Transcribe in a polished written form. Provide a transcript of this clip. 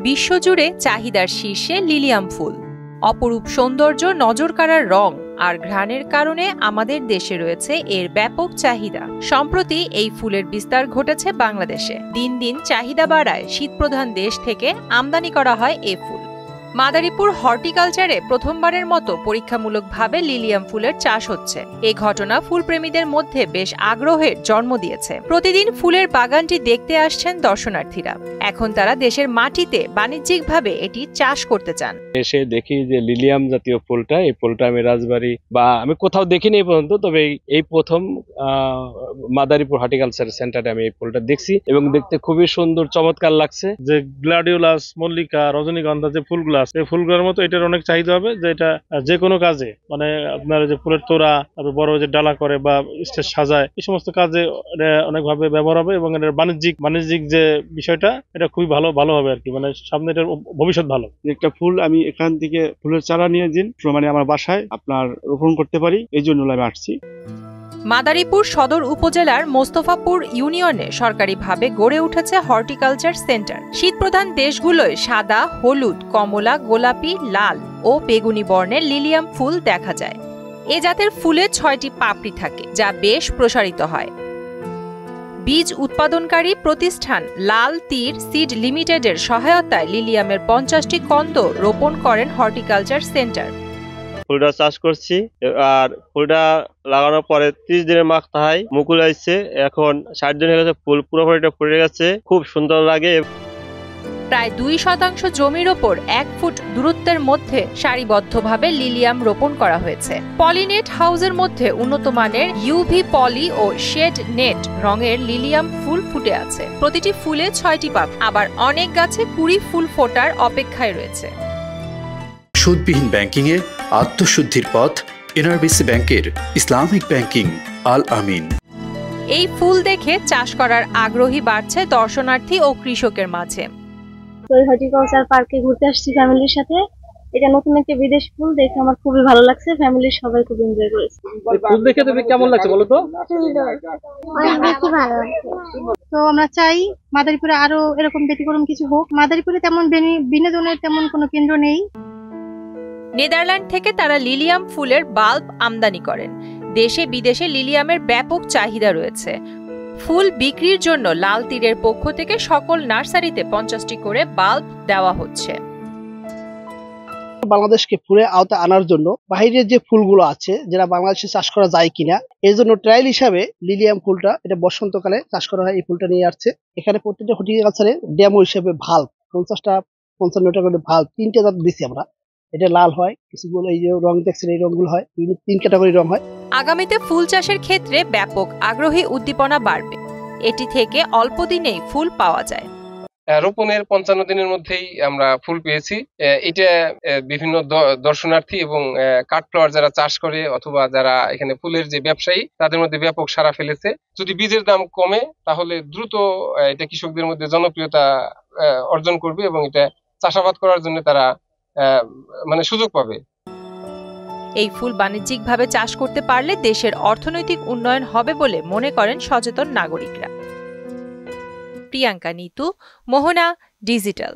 বিশ্বজুড়ে চাহিদার শীর্ষে লিলিয়াম ফুল। অপরূপ সৌন্দর্য, নজর কাড়ার রং আর ঘ্রাণের কারণে আমাদের দেশে রয়েছে এর ব্যাপক চাহিদা। সম্প্রতি এই ফুলের বিস্তার ঘটেছে বাংলাদেশে। দিন দিন চাহিদা বাড়ায় শীতপ্রধান দেশ থেকে আমদানি করা হয় এ ফুল। মাদারীপুর হর্টিকালচারে প্রথমবারের মতো পরীক্ষামূলকভাবে লিলিয়াম ফুলের চাষ হচ্ছে। এই ঘটনা ফুলপ্রেমীদের মধ্যে বেশ আগ্রহের জন্ম দিয়েছে। প্রতিদিন ফুলের বাগানটি দেখতে আসছেন দর্শনার্থীরা। এখন তারা দেশের মাটিতে বাণিজ্যিকভাবে এটি চাষ করতে চান। এসে দেখি যে লিলিয়াম জাতীয় ফুলটা, এই ফুলটা আমি রাজবাড়ী বা আমি কোথাও দেখিনি এই পর্যন্ত, তবে এই প্রথম মাদারীপুর হর্টিকালচার সেন্টারে আমি এই ফুলটা দেখছি এবং দেখতে খুবই সুন্দর, চমৎকার লাগছে। যে গ্ল্যাডিওলাস, মল্লিকা, রজনীগন্ধা যে ফুলগুলো আছে, এই ফুলগুলোর মতো এটার অনেক চাহিদা হবে, যে এটা যে কোনো কাজে, মানে আপনার যে ফুলের তোড়া, তারপর বড় যে ডালা করে বা স্টেজ সাজায়, এই সমস্ত কাজে অনেকভাবে ব্যবহার হবে এবং এর বাণিজ্যিক যে বিষয়টা, এটা খুবই ভালো হবে আর কি। মানে সামনে এটার ভবিষ্যৎ ভালো। একটা ফুল আমি এখান থেকে ফুলের চারা নিয়ে দিন, মানে আমার বাসায় আপনার রোপণ করতে পারি, এই জন্য আমি আসছি। মাদারীপুর সদর উপজেলার মোস্তফাপুর ইউনিয়নে সরকারিভাবে গড়ে উঠেছে হর্টিকালচার সেন্টার। শীতপ্রধান দেশগুলোয় সাদা, হলুদ, কমলা, গোলাপি, লাল ও বেগুনি বর্ণের লিলিয়াম ফুল দেখা যায়। এ জাতের ফুলে 6টি পাপড়ি থাকে, যা বেশ প্রসারিত হয়। বীজ উৎপাদনকারী প্রতিষ্ঠান লাল তীর সিড লিমিটেডের সহায়তায় লিলিয়ামের 50টি কন্দ রোপণ করেন হর্টিকালচার সেন্টার। ফুলটা চাষ করছি, আর ফুলটা লাগানোর পরে 30 দিনের মাথায় মুকুল আসছে। এখন 60 দিন হয়ে গেছে, ফুল পুরোপুরিটা ফুটে গেছে, খুব সুন্দর লাগে। প্রায় 2% জমির ওপর 1 ফুট দূরত্বের মধ্যে সারিবদ্ধভাবে লিলিয়াম রোপণ করা হয়েছে। পলিনেট হাউসের মধ্যে উন্নত মানের ইউভি পলি ও শেড নেট রঙের লিলিয়াম ফুল ফুটে আছে। প্রতিটি ফুলে 6টি পাপড়ি, আবার অনেক গাছে 20 ফুল ফোটার অপেক্ষায় রয়েছে। সুদবিহীন ব্যাংকিং এ আত্মশুদ্ধির পথ এনআরবিসি ব্যাংকের ইসলামিক ব্যাংকিং আল আমিন। এই ফুল দেখে চাষ করার আগ্রহী বাড়ছে দর্শনার্থী ও কৃষকের মাঝে। হর্টিকালচার পার্কে ঘুরতে আসছি ফ্যামিলির সাথে। এটা নতুন একটা বিদেশ ফুল দেখে আমার খুবই ভালো লাগছে, ফ্যামিলির সবাই খুব এনজয় করেছে। ফুল দেখে তুমি কেমন লাগছে বলো তো? অনেক বেশি ভালো লাগছে। তো আমরা চাই মাদারীপুরে আরো এরকম ব্যতিক্রম কিছু হোক। মাদারীপুরে তেমন বিনোদনের তেমন কোনো কেন্দ্র নেই। নেদারল্যান্ড থেকে তারা লিলিয়াম ফুলের বাল্ব আমদানি করেন। দেশে বিদেশে লিলিয়ামের ব্যাপক চাহিদা রয়েছে। ফুল বিক্রির জন্য লাল তীরের পক্ষ থেকে সকল নার্সারিতে 50টি করে বাল্ব দেওয়া হচ্ছে। বাংলাদেশকে ফুলের আওতায় আনার জন্য বাইরের যে ফুলগুলো আছে, যেটা বাংলাদেশে চাষ করা যায় কিনা, এই জন্য ট্রায়াল হিসাবে লিলিয়াম ফুলটা, এটা বসন্তকালে চাষ করা হয়, এই ফুলটা নিয়ে আসছে। এখানে প্রত্যেকটা হর্টিকালচারে ডেমো হিসেবে ভাল্ব 50টা করে ভাল্ব 3টে জাত দিচ্ছি আমরা। এটা লাল হয়, কিছুগুলো এই যে রং দেখছেন, এই রংগুলো হয়, 3 ক্যাটাগরি রং হয়। আগামীতে ফুল চাষের ক্ষেত্রে ব্যাপক আগ্রহী উদ্দীপনা বাড়বে। এটি থেকে অল্প দিনেই ফুল পাওয়া যায়। রোপণের 55 দিনের মধ্যেই আমরা ফুল পেয়েছি। এটা বিভিন্ন দর্শনার্থী এবং কাঠফ্লাওয়ার যারা চাষ করে অথবা যারা এখানে ফুলের যে ব্যবসায়ী, তাদের মধ্যে ব্যাপক সাড়া ফেলেছে। যদি বীজের দাম কমে তাহলে দ্রুত এটা কৃষকদের মধ্যে জনপ্রিয়তা অর্জন করবে এবং এটা চাষাবাদ করার জন্য তারা মানে সুযোগ পাবে। এই ফুল বাণিজ্যিকভাবে চাষ করতে পারলে দেশের অর্থনৈতিক উন্নয়ন হবে বলে মনে করেন সচেতন নাগরিকরা। প্রিয়াঙ্কা নিতু, মোহনা ডিজিটাল।